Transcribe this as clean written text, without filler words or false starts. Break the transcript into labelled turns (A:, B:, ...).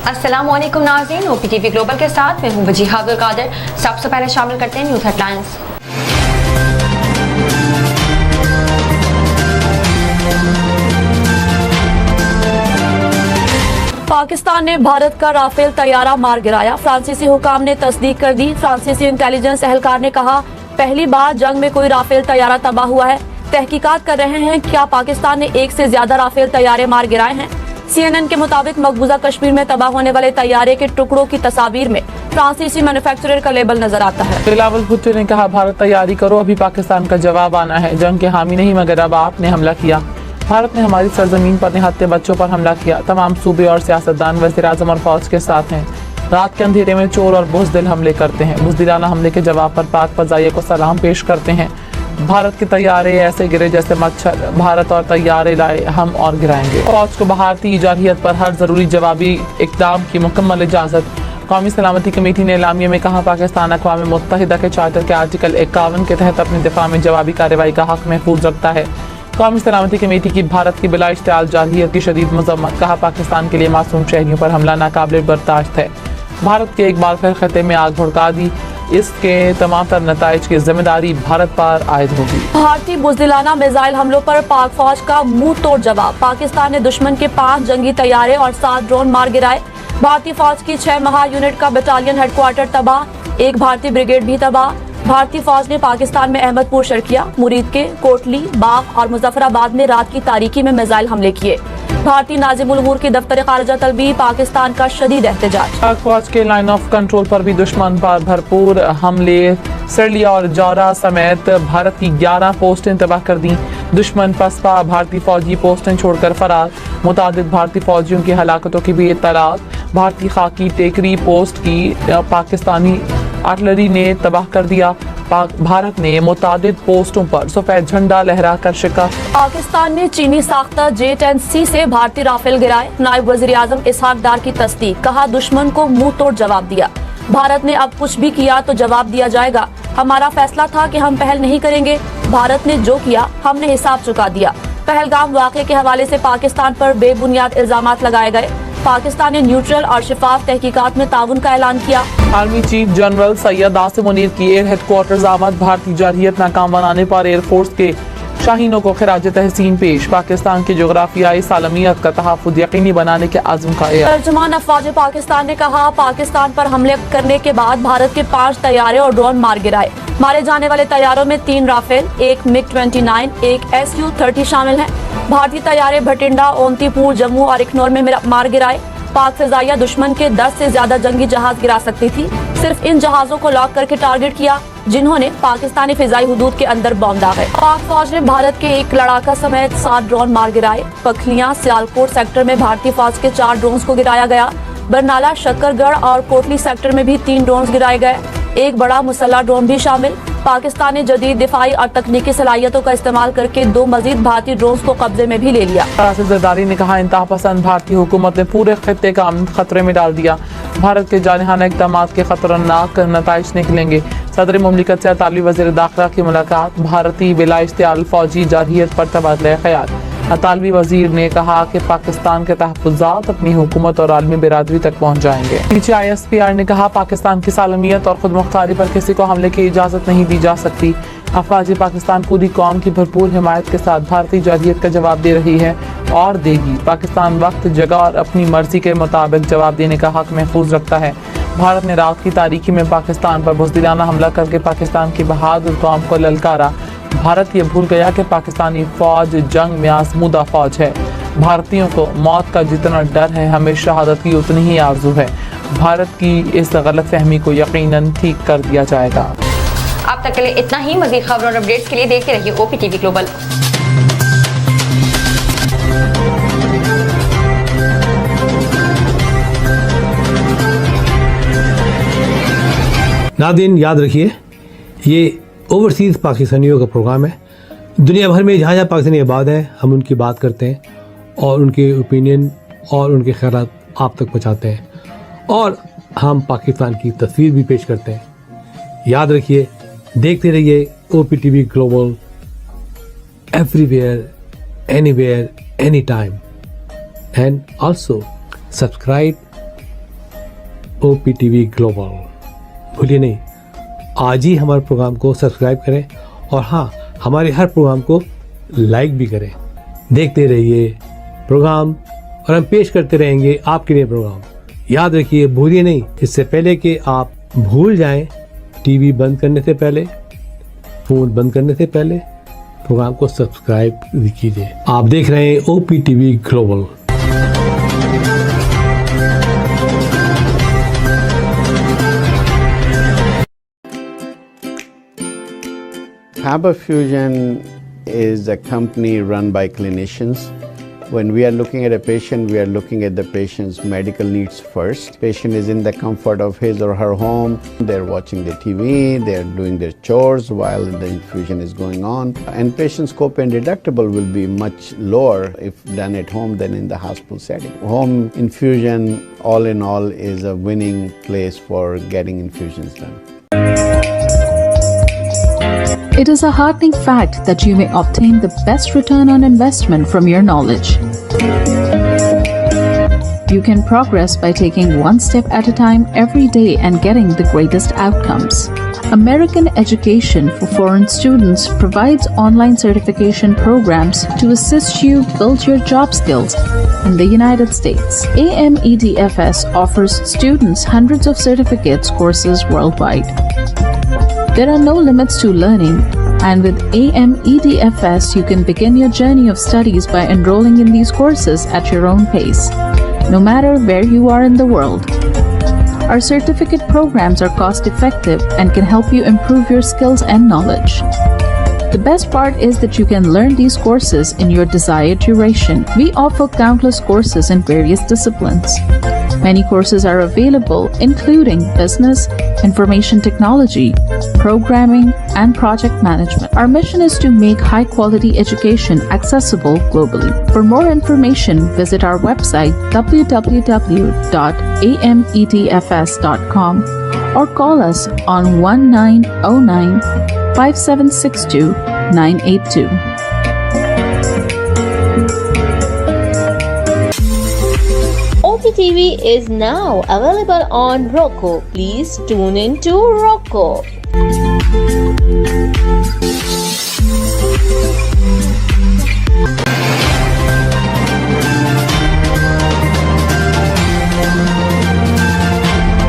A: अस्सलामुअलैकुम नाज़रीन, OPTV global के साथ मैं हूं वजीहा अब्दुल कादिर। सबसे पहले शामिल करते हैं न्यूज़ हेडलाइंस।
B: पाकिस्तान ने भारत का राफेल तैयारा मार गिराया। फ्रांसीसी हुकाम ने तस्दीक कर दी। फ्रांसीसी इंटेलिजेंस एहलकार ने कहा, पहली बार जंग में कोई राफेल तैयारा तबाह हुआ है। तहकीकात कर रहे हैं क्या पाकिस्तान ने एक से ज्यादा राफेल तैयारे मार गिराए हैं। CNN के मुताबिक मकबूजा कश्मीर में तबाह होने वाले तैयारे के टुकड़ों की तस्वीर में फ्रांसीसी मैन्युफैक्चरर का लेबल नजर आता है।
C: बिलावल भुट्टो ने कहा, भारत तैयारी करो, अभी पाकिस्तान का जवाब आना है। जंग के हामी नहीं मगर अब आपने हमला किया। भारत ने हमारी सरजमीन पर निहत्ते बच्चों पर हमला किया। तमाम सूबे और सियासतदान वज़ीर-ए-आज़म और फौज के साथ हैं। रात के अंधेरे में चोर और बुज़दिल हमले करते हैं। बुज़दिलाना हमले के जवाब पर पाक फ़ज़ाइया को सलाम पेश करते हैं। भारत के तैयारे ऐसे गिरे जैसे मच्छर, भारत और तैयारे लाए हम और गिराएंगे। फौज को भारतीय जारहियत पर हर जरूरी जवाबी इक़दाम की मुकम्मल इजाज़त। कौमी सलामती कमेटी ने एलामिया में कहा, पाकिस्तान अक़वाम मुत्तहिदा के चार्टर के आर्टिकल 51 के तहत अपने दिफा में जवाबी कार्रवाई का हक महफूज रखता है। कौमी सलामती कमेटी की भारत की बिला इश्तिआल जारहियत की शदीद मज़म्मत। कहा, पाकिस्तान के लिए मासूम शहरियों पर हमला नाकाबिल बर्दाश्त है। भारत के एक बार फिर खत्े में आग भड़का दी। इसके तमाम तर नताइज की जिम्मेदारी भारत पर आयद होगी।
B: भारतीय बुज़दिलाना मिसाइल हमलों पर पाक फौज का मुंह तोड़ जवाब। पाकिस्तान ने दुश्मन के 5 जंगी तैयारे और 7 ड्रोन मार गिराए। भारतीय फौज की 6 महा यूनिट का बटालियन हेडक्वार्टर तबाह, 1 भारतीय ब्रिगेड भी तबाह। भारतीय फौज ने पाकिस्तान में अहमदपुर, शर्किया, मुरीद के, कोटली, बाग और मुजफ्फराबाद में रात की तारीकी में मिसाइल हमले किए। भारतीय नाज़िमुल उमूर की दफ्तर खारजा तलबी, पाकिस्तान का शदीद एहतजाज।
C: पाक फौज के लाइन ऑफ कंट्रोल पर भी दुश्मन पर भरपूर हमले। सरलिया और जौरा समेत भारत की 11 पोस्टें तबाह कर दी। दुश्मन पसपा भारतीय फौजी पोस्टें छोड़कर फरार। मुतादिद भारतीय फौजियों की हलाकतों की भी इत्तलात। भारतीय खाकी टेकरी पोस्ट की पाकिस्तानी आर्टिलरी ने तबाह कर दिया। भारत ने मुतादिद पोस्टों पर सफेद झंडा लहरा कर शिकस्त।
B: पाकिस्तान ने चीनी साख्ता J-10C से भारतीय राफेल गिराए। नायब वज़ीर-ए-आज़म इसहाक डार की तस्दीक। कहा, दुश्मन को मुंह तोड़ जवाब दिया। भारत ने अब कुछ भी किया तो जवाब दिया जाएगा। हमारा फैसला था कि हम पहल नहीं करेंगे। भारत ने जो किया हमने हिसाब चुका दिया। पहलगाम वाक़े के हवाले से पाकिस्तान पर बेबुनियाद इल्जामात लगाए गए। पाकिस्तान ने न्यूट्रल और शिफाफ तहकीकात में ताउन का ऐलान किया।
C: Army chief general Syed Asim Munir की एयर हेडक्वार्टर्स आमद। भारतीय जारहियत नाकाम बनाने पर एयरफोर्स के शाहीनों को खिराज तहसीन पेश। पाकिस्तान की जोग्राफियाई सालमियत का तहफ़्फ़ुज़ यकीनी बनाने के आज़म का
B: तर्जुमान अफ़वाज पाकिस्तान ने कहा, पाकिस्तान पर हमले करने के बाद भारत के 5 तैयारे और ड्रोन मार गिराए। मारे जाने वाले तैयारों में 3 राफेल, 1 MiG-29, 1 Su-30 शामिल हैं। भारतीय तैयारे भटिंडा, ओंतीपुर, जम्मू और इखनौर में मार गिराए। पाक फ़िज़ाइया दुश्मन के 10 से ज्यादा जंगी जहाज गिरा सकती थी। सिर्फ इन जहाजों को लॉक करके टारगेट किया जिन्होंने पाकिस्तानी फिजाई हुदूद के अंदर बॉम्ब दागे। पाक फौज ने भारत के 1 लड़ाका समेत 7 ड्रोन मार गिराए। पखलियां, सियालकोट सेक्टर में भारतीय फौज के 4 ड्रोन को गिराया गया। बरनाला, शक्करगढ़ और कोटली सेक्टर में भी 3 ड्रोन गिराए गए। एक बड़ा मुसल्ला ड्रोन भी शामिल। पाकिस्तान ने जदीद दिफाई और तकनीकी सलाहियतों का इस्तेमाल करके 2 मजीद भारतीय ड्रोन को कब्जे में भी ले लिया।
C: जरदारी ने कहा, इंतहा पसंद भारतीय हुकूमत ने पूरे खत्ते का अमन खतरे में डाल दिया। भारत के जानिहाना इक़दामात के खतरनाक नताइज निकलेंगे। सदर मुमलिकत से अतालवी वज़ीर दाखिला की मुलाकात। भारतीय बिला इश्तिआल फौजी जारहियत पर तबादला ख्याल। अतालवी वज़ीर ने कहा कि पाकिस्तान के तहफ़्फ़ुज़ात अपनी हुकूमत और आलमी बिरादरी तक पहुँच जाएंगे। नीचे ISPR ने कहा, पाकिस्तान की सालमियत और खुद मुख्तारी पर किसी को हमले की इजाज़त नहीं दी जा सकती। अफ़वाज पाकिस्तान पूरी कौम की भरपूर हिमायत के साथ भारतीय जारहियत का जवाब दे रही है और देगी। पाकिस्तान वक्त, जगह और अपनी मर्जी के मुताबिक जवाब देने का हक महफूज रखता है। भारत ने रात की तारीकी में पाकिस्तान पर बुज़दिलाना हमला करके पाकिस्तान की बहादुर कौम को ललकारा। भारत ये भूल गया कि पाकिस्तानी फौज जंग में आज़मूदा फौज है। भारतीयों को मौत का जितना डर है, हमें शहादत की उतनी ही आरज़ू है। भारत की इस गलत फहमी को यकीनन ठीक कर दिया जाएगा।
A: अब तक के लिए इतना ही। मज़ीद खबरों और अपडेट्स के लिए देखते रहिए OPTV ग्लोबल।
D: नाज़रीन, याद रखिए, ये ओवरसीज़ पाकिस्तानियों का प्रोग्राम है। दुनिया भर में जहाँ जहाँ पाकिस्तानी आबाद हैं, हम उनकी बात करते हैं और उनके ओपिनियन और उनके ख़यालात आप तक पहुँचाते हैं और हम पाकिस्तान की तस्वीर भी पेश करते हैं। याद रखिए, देखते रहिए OPTV global, everywhere, anywhere, any time, and also subscribe OPTV global. भूलिए नहीं, आज ही हमारे प्रोग्राम को सब्सक्राइब करें और हाँ, हमारे हर प्रोग्राम को लाइक भी करें। देखते रहिए प्रोग्राम और हम पेश करते रहेंगे आपके लिए प्रोग्राम। याद रखिए, भूलिए नहीं, इससे पहले कि आप भूल जाएं, टीवी बंद करने से पहले, फ़ोन बंद करने से पहले प्रोग्राम को सब्सक्राइब कीजिए। आप देख रहे हैं OPTV global.
E: Faber Fusion is a company run by clinicians. When we are looking at a patient, we are looking at the patient's medical needs first. Patient is in the comfort of his or her home. They're watching the TV, they're doing their chores while the infusion is going on. And patient's copay deductible will be much lower if done at home than in the hospital setting. Home infusion, all in all, is a winning place for getting infusions done.
F: It is a heartening fact that you may obtain the best return on investment from your knowledge. You can progress by taking one step at a time every day and getting the greatest outcomes. American Education for Foreign Students provides online certification programs to assist you build your job skills in the United States. AMEDFS offers students hundreds of certificates courses worldwide. There are no limits to learning, and with AMEDFS, you can begin your journey of studies by enrolling in these courses at your own pace, no matter where you are in the world. Our certificate programs are cost-effective and can help you improve your skills and knowledge. The best part is that you can learn these courses in your desired duration. We offer countless courses in various disciplines. Many courses are available, including business, information technology, programming, and project management. Our mission is to make high-quality education accessible globally. For more information, visit our website www.amedfs.com or call us on 1909-5762-982.
G: OPTV is now available on Roku. Please tune in to Roku.